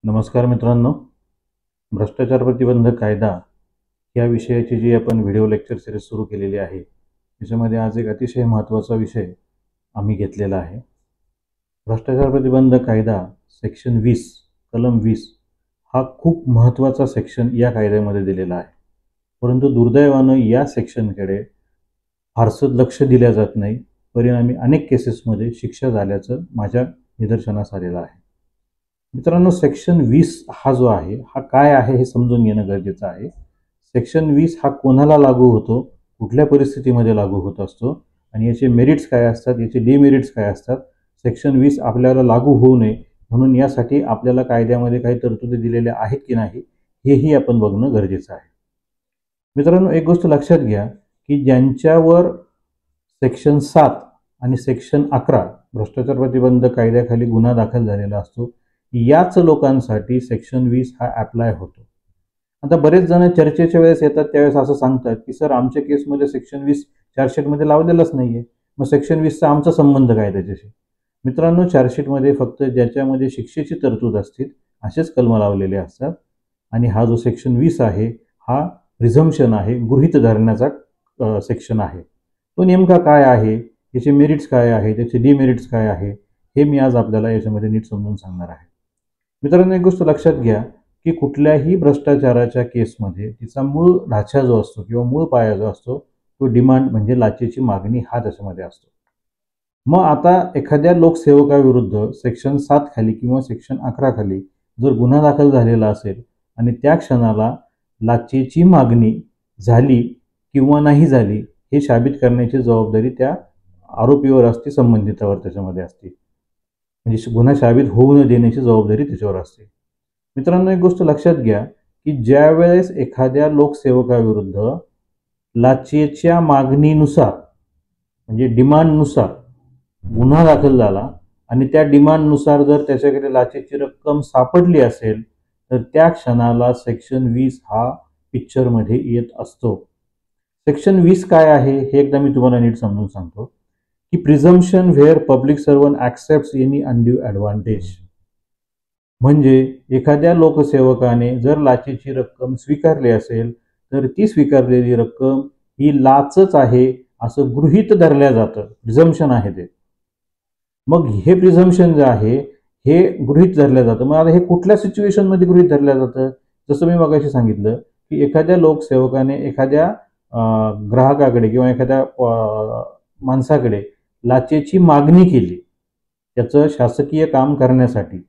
नमस्कार मित्रांनो, भ्रष्टाचार प्रतिबंधक कायदा या विषयाची जी आपण व्हिडिओ लेक्चर सिरीज सुरू केलेली आहे, त्याच्यामध्ये आज एक अतिशय महत्त्वाचा विषय आम्ही घेतलेला आहे. भ्रष्टाचार प्रतिबंधक कायदा सेक्शन 20 कलम 20 हा खूप महत्त्वाचा सेक्शन या कायद्यामध्ये दिलेला आहे. परंतु दुर्दैवानं या सेक्शनकडे फारसं लक्ष दिलं जात नाही. परिणामी अनेक केसेसमध्ये शिक्षा झाल्याचं माझ्या निदर्शनास आलेलं आहे. मित्रांनो, सेक्शन 20 हा जो आहे हा काय आहे हे समजून घेणं गरजेचं आहे. सेक्शन 20 हा कोणाला लागू होतो, कुठल्या परिस्थितीमध्ये लागू होत असतो आणि याचे मेरिट्स काय असतात, याचे डिमेरिट्स काय असतात. सेक्शन 20 आपल्याला लागू होऊ नये म्हणून यासाठी आपल्याला कायद्यामध्ये काही तरतुदी दिलेल्या आहेत की नाही हेही आपण बघणं गरजेचं आहे. मित्रांनो, एक गोष्ट लक्षात घ्या की ज्यांच्यावर सेक्शन 7 आणि सेक्शन 11 भ्रष्टाचार प्रतिबंधक कायद्याखाली गुन्हा दाखल झालेला असतो, याच लोकांसाठी सेक्शन 20 हा अप्लाय होतो. आता बरेच जण चर्चेच्या वेळेस येतात त्यावेळेस असं सांगतात की सर, आमच्या केसमध्ये सेक्शन 20 चार्जशीटमध्ये लावलेलंच नाहीये, मग सेक्शन 20चा आमचा संबंध काय त्याच्याशी. मित्रांनो, चार्जशीटमध्ये फक्त ज्याच्यामध्ये शिक्षेची तरतूद असते असेच कलम लावलेले असतात आणि हा जो सेक्शन 20 आहे हा प्रिझम्पशन आहे, गृहीत धरण्याचा सेक्शन आहे. तो नेमका काय आहे, याचे मेरिट्स काय आहे, त्याचे डिमेरिट्स काय आहे हे मी आज आपल्याला याच्यामध्ये नीट समजून सांगणार आहे. मित्रांनो, एक गोष्ट लक्षात घ्या की कुठल्याही भ्रष्टाचाराच्या केसमध्ये तिचा मूळ ढाचा जो असतो किंवा मूळ पाया जो असतो तो डिमांड म्हणजे लाचेची मागणी हा त्याच्यामध्ये असतो. मग आता एखाद्या लोकसेवकाविरुद्ध सेक्शन 7 खाली किंवा सेक्शन 11 खाली जर गुन्हा दाखल झालेला असेल आणि त्या क्षणाला लाचेची मागणी झाली किंवा नाही झाली हे साबित करण्याची जबाबदारी त्या आरोपीवर असते, संबंधितावर त्याच्यामध्ये असते. म्हणजे गुन्हा साबित होऊ न देण्याची जबाबदारी त्याच्यावर असते. मित्रांनो, एक गोष्ट लक्षात घ्या की ज्या वेळेस एखाद्या लोकसेवकाविरुद्ध लाचेच्या मागणीनुसार म्हणजे डिमांडनुसार गुन्हा दाखल झाला आणि त्या डिमांडनुसार जर त्याच्याकडे लाचेची रक्कम सापडली असेल तर त्या क्षणाला सेक्शन 20 हा पिक्चरमध्ये येत असतो. सेक्शन 20 काय आहे हे एकदा मी तुम्हाला नीट समजून सांगतो की presumption where public servant accepts any undue advantage. म्हणजे एखाद्या लोकसेवकाने जर लाचेची रक्कम स्वीकारली असेल तर ती स्वीकारलेली रक्कम ही लाचच आहे असं गृहीत धरल्या जातं. प्रिझम्पशन आहे ते. मग हे प्रिझम्पशन जे आहे हे गृहीत धरलं जातं. मग आता हे कुठल्या सिच्युएशनमध्ये गृहीत धरलं जातं? जसं मी मगाशी सांगितलं की एखाद्या लोकसेवकाने एखाद्या ग्राहकाकडे किंवा एखाद्या माणसाकडे लाचेची मागणी केली त्याचं शासकीय काम करण्यासाठी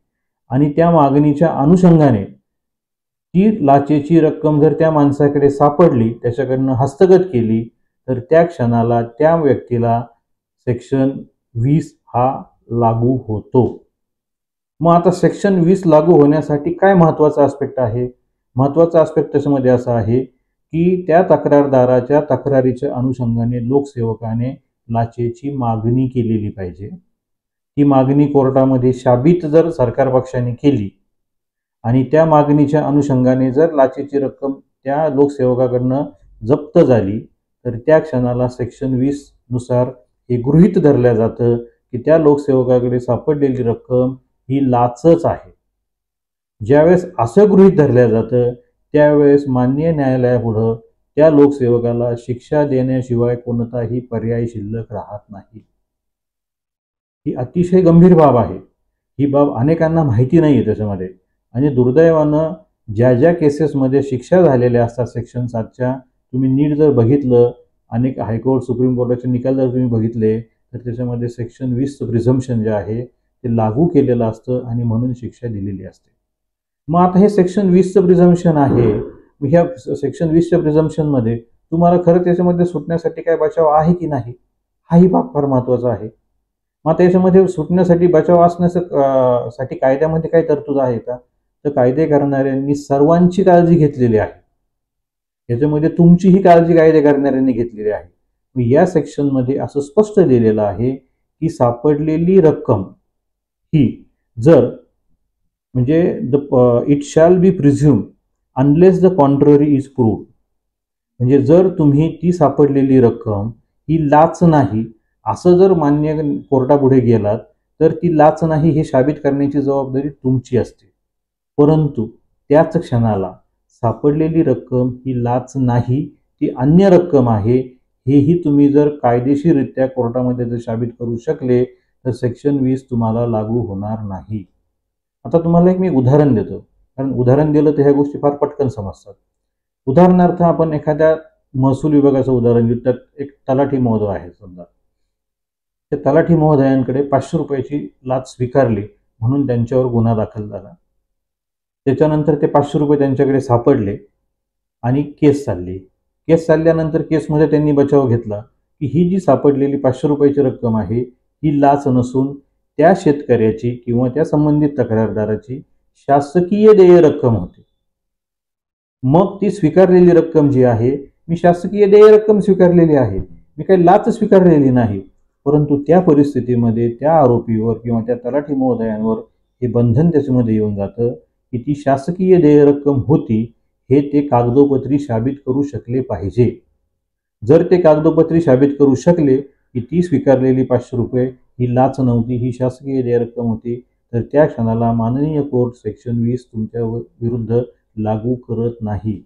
आणि त्या मागणीच्या अनुषंगाने ती लाचेची रक्कम जर त्या माणसाकडे सापडली, त्याच्याकडनं हस्तगत केली तर त्या क्षणाला त्या व्यक्तीला सेक्शन 20 हा लागू होतो. मग आता सेक्शन 20 लागू होण्यासाठी काय महत्त्वाचा आस्पेक्ट आहे? महत्त्वाचा आस्पेक्ट त्याच्यामध्ये असा आहे की त्या तक्रारदाराच्या तक्रारीच्या अनुषंगाने लोकसेवकाने लाचेची मागणी केलेली पाहिजे. ती मागणी कोर्टामध्ये साबित जर सरकार पक्षाने केली आणि त्या मागणीच्या अनुषंगाने जर लाचेची रक्कम त्या लोकसेवकाकडनं जप्त झाली तर त्या क्षणाला सेक्शन 20 नुसार हे गृहीत धरलं जातं की त्या लोकसेवकाकडे सापडलेली रक्कम ही लाचच आहे. ज्यावेळेस असं गृहीत धरलं जातं त्यावेळेस माननीय न्यायालयापुढं त्या लोकसेवकाला शिक्षा देण्याशिवाय कोणताही पर्याय शिल्लक राहत नाही. ही अतिशय गंभीर बाब आहे. ही बाब अनेकांना माहिती नाही आहे त्याच्यामध्ये आणि दुर्दैवानं ज्या ज्या केसेसमध्ये शिक्षा झालेल्या असतात सेक्शन 7च्या, तुम्ही नीट जर बघितलं, अनेक हायकोर्ट सुप्रीम कोर्टाचे निकाल जर तुम्ही बघितले तर त्याच्यामध्ये सेक्शन 20चं प्रिझम्पशन जे आहे ते लागू केलेलं असतं आणि म्हणून शिक्षा दिलेली असते. मग आता हे सेक्शन 20चं प्रिझम्पशन आहे. ह्या सेक्शन 20च्या प्रिझम्पशनमध्ये तुम्हाला खरं त्याच्यामध्ये सुटण्यासाठी काय बचाव आहे की नाही हाही भाग फार महत्त्वाचा आहे. मग त्याच्यामध्ये सुटण्यासाठी बचाव असण्यासाठी कायद्यामध्ये काही तरतूद आहे का? तर कायदे करणाऱ्यांनी सर्वांची काळजी घेतलेली आहे. याच्यामध्ये तुमचीही काळजी कायदे करणाऱ्यांनी घेतलेली आहे. या सेक्शनमध्ये असं स्पष्ट लिहिलेलं आहे की सापडलेली रक्कम ही जर म्हणजे it shall be presume unless the contrary is proved. म्हणजे जर तुम्ही ती सापडलेली रक्कम ही लाच नाही असं जर मान्य कोर्टापुढे गेलात तर ती लाच नाही हे साबित करण्याची जबाबदारी तुमची असते. परंतु त्याच क्षणाला सापडलेली रक्कम ही लाच नाही, ती अन्य रक्कम आहे, हेही तुम्ही जर कायदेशीररित्या कोर्टामध्ये जर साबित करू शकले तर सेक्शन 20 तुम्हाला लागू होणार नाही. आता तुम्हाला एक मी उदाहरण देतो, कारण उदाहरण दिलं तर ह्या गोष्टी फार पटकन समजतात. उदाहरणार्थ आपण एखाद्या महसूल विभागाचं उदाहरण घेऊ. त्यात एक तलाठी महोदय आहे समजा. त्या तलाठी महोदयांकडे 500 रुपयाची लाच स्वीकारली म्हणून त्यांच्यावर गुन्हा दाखल झाला. त्याच्यानंतर ते 500 रुपये त्यांच्याकडे सापडले आणि केस चालली. केस चालल्यानंतर केसमध्ये त्यांनी बचाव घेतला की ही जी सापडलेली 500 रुपयाची रक्कम आहे ही लाच नसून त्या शेतकऱ्याची किंवा त्या संबंधित तक्रारदाराची शासकीय देय रक्कम होती. मग ती स्वीकारलेली रक्कम जी आहे, मी शासकीय देय रक्कम स्वीकारलेली आहे, मी काही लाच स्वीकारलेली नाही. परंतु त्या परिस्थितीमध्ये त्या आरोपीवर किंवा त्या तलाठी महोदयांवर हे बंधन त्याच्यामध्ये येऊन जातं की ती शासकीय देय रक्कम होती हे ते कागदोपत्री साबित करू शकले पाहिजे. जर ते कागदोपत्री साबित करू शकले की ती स्वीकारलेली 500 रुपये ही लाच नव्हती, ही शासकीय देय रक्कम होती, तर त्या क्षणाला माननीय कोर्ट सेक्शन 20 तुमच्या विरुद्ध लागू करत नाही.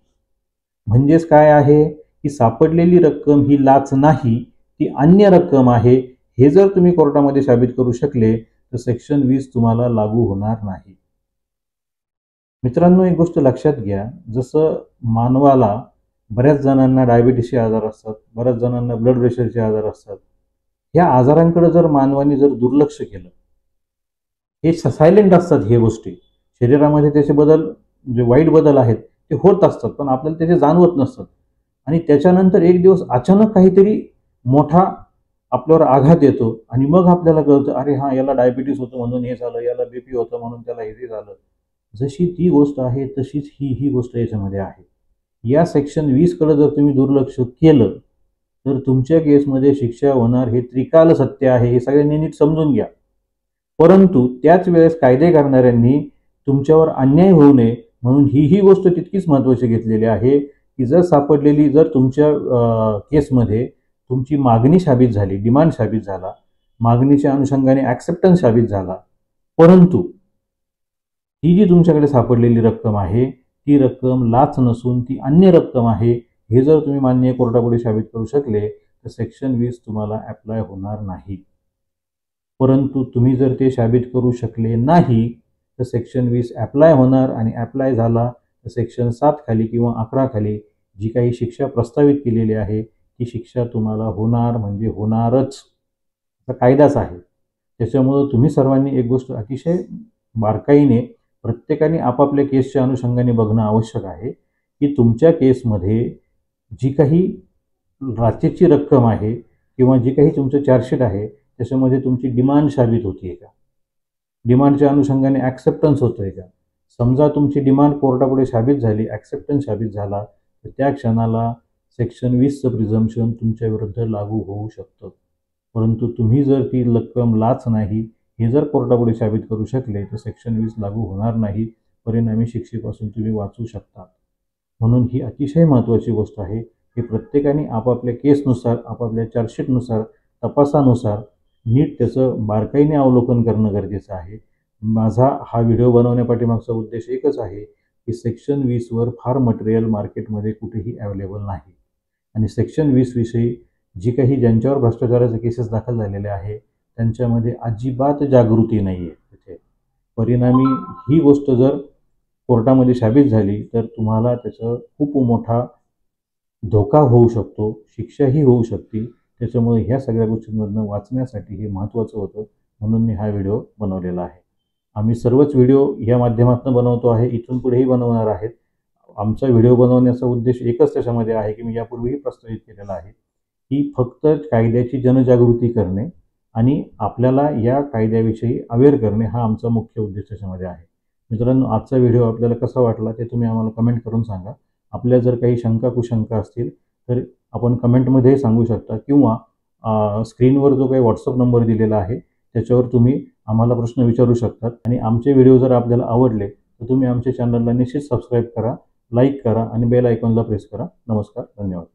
म्हणजेच काय आहे की सापडलेली रक्कम ही लाच नाही, ती अन्य रक्कम आहे, हे जर तुम्ही कोर्टामध्ये साबित करू शकले तर सेक्शन 20 तुम्हाला लागू होणार नाही. मित्रांनो, एक गोष्ट लक्षात घ्या, जसं मानवाला बऱ्याच जणांना डायबिटीसचे आजार असतात, बऱ्याच जणांना ब्लड प्रेशरचे आजार असतात. या आजारांकडे जर मानवाने जर दुर्लक्ष केलं, हे सायलेंट असतात, हे गोष्टी शरीरामध्ये त्याचे बदल जे वाईट बदल आहेत ते होत असतात पण आपल्याला त्याचे जाणवत नसतात. आणि त्याच्यानंतर एक दिवस अचानक काहीतरी मोठा आपल्यावर आघात येतो आणि मग आपल्याला कळतं, अरे हां, याला डायबिटीस होतं म्हणून हे झालं, याला बीपी होतं म्हणून त्याला हे झालं. जशी ती गोष्ट आहे तशीच ही गोष्ट याच्यामध्ये आहे. या सेक्शन 20 कडे जर तुम्ही दुर्लक्ष केलं तर तुमच्या केसमध्ये शिक्षा होणार हे त्रिकाल सत्य आहे, हे सगळ्यांनी नीट समजून घ्या. परंतु त्याच वेळेस कायदे करणाऱ्यांनी तुमच्यावर अन्याय होऊ नये म्हणून ही गोष्ट तितकीच महत्त्वाची घेतलेली आहे की जर सापडलेली, जर तुमच्या केसमध्ये तुमची मागणी साबित झाली, डिमांड साबित झाला, मागणीच्या अनुषंगाने ॲक्सेप्टन्स साबित झाला, परंतु ही जी तुमच्याकडे सापडलेली रक्कम आहे ती रक्कम लाच नसून ती अन्य रक्कम आहे, हे जर तुम्ही माननीय कोर्टापुढे साबित करू शकले तर सेक्शन 20 तुम्हाला ॲप्लाय होणार नाही. परंतु तुम्ही जर ते साबित करू शकले नाही तर सेक्शन 20 ॲप्लाय होणार आणि ॲप्लाय झाला तर सेक्शन 7 खाली किंवा 11 खाली जी काही शिक्षा प्रस्तावित केलेली आहे ती शिक्षा तुम्हाला होणार म्हणजे होणारच, हा कायदाच आहे. त्याच्यामुळं तुम्ही सर्वांनी एक गोष्ट अतिशय बारकाईने प्रत्येकाने आपापल्या केसच्या अनुषंगाने बघणं आवश्यक आहे की तुमच्या केसमध्ये जी काही लाचेची रक्कम आहे किंवा जी काही तुमचं चार्जशीट आहे त्याच्यामध्ये तुमची डिमांड साबित होती का, डिमांडच्या अनुषंगाने ॲक्सेप्टन्स होतोय का. समजा तुमची डिमांड कोर्टापुढे साबित झाली, ॲक्सेप्टन्स साबित झाला तर त्या क्षणाला सेक्शन 20चं प्रिझम्पशन तुमच्या विरुद्ध लागू होऊ शकतं. परंतु तुम्ही जर ती रक्कम लाच नाही हे जर कोर्टापुढे साबित करू शकले तर सेक्शन 20 लागू होणार नाही, परिणामी शिक्षेपासून तुम्ही वाचू शकता. म्हणून ही अतिशय महत्त्वाची गोष्ट आहे की प्रत्येकाने आपापल्या केसनुसार, आपापल्या चार्जशीटनुसार, तपासानुसार नीट त्याचं बारकाईने अवलोकन करणं गरजेचं आहे. माझा हा व्हिडिओ बनवण्यापाठीमागचा उद्देश एकच आहे की सेक्शन 20वर फार मटेरियल मार्केटमध्ये कुठेही अवेलेबल नाही आणि सेक्शन 20 विषयी जी काही ज्यांच्यावर भ्रष्टाचाराचे केसेस दाखल झालेले आहे त्यांच्यामध्ये अजिबात जागृती नाही आहे तिथे. परिणामी ही गोष्ट जर कोर्टामध्ये साबित झाली तर तुम्हाला त्याचा खूप मोठा धोका होऊ शकतो, शिक्षाही होऊ शकते. त्याच्यामुळे ह्या सगळ्या गोष्टींमधनं वाचण्यासाठी हे महत्त्वाचं होतं म्हणून मी हा व्हिडिओ बनवलेला आहे. आम्ही सर्वच व्हिडिओ या माध्यमातून बनवतो आहे, इथून पुढेही बनवणार आहेत. आमचा व्हिडिओ बनवण्याचा उद्देश एकच त्याच्यामध्ये आहे की मी यापूर्वीही प्रस्तावित केलेला आहे की फक्त कायद्याची जनजागृती करणे आणि आपल्याला या कायद्याविषयी अवेअर करणे हा आमचा मुख्य उद्देश त्याच्यामध्ये आहे. मित्रांनो, आजचा व्हिडिओ आपल्याला कसा वाटला ते तुम्ही आम्हाला कमेंट करून सांगा. आपल्या जर काही शंका कुशंका असतील तर आपण कमेंटमध्ये सांगू शकता किंवा स्क्रीनवर जो काही व्हॉट्सअप नंबर दिलेला आहे त्याच्यावर तुम्ही आम्हाला प्रश्न विचारू शकतात. आणि आमचे व्हिडिओ जर आपल्याला आवडले तर तुम्ही आमच्या चॅनलला निश्चित सबस्क्राईब करा, लाईक करा आणि बेल आयकॉनला प्रेस करा. नमस्कार, धन्यवाद.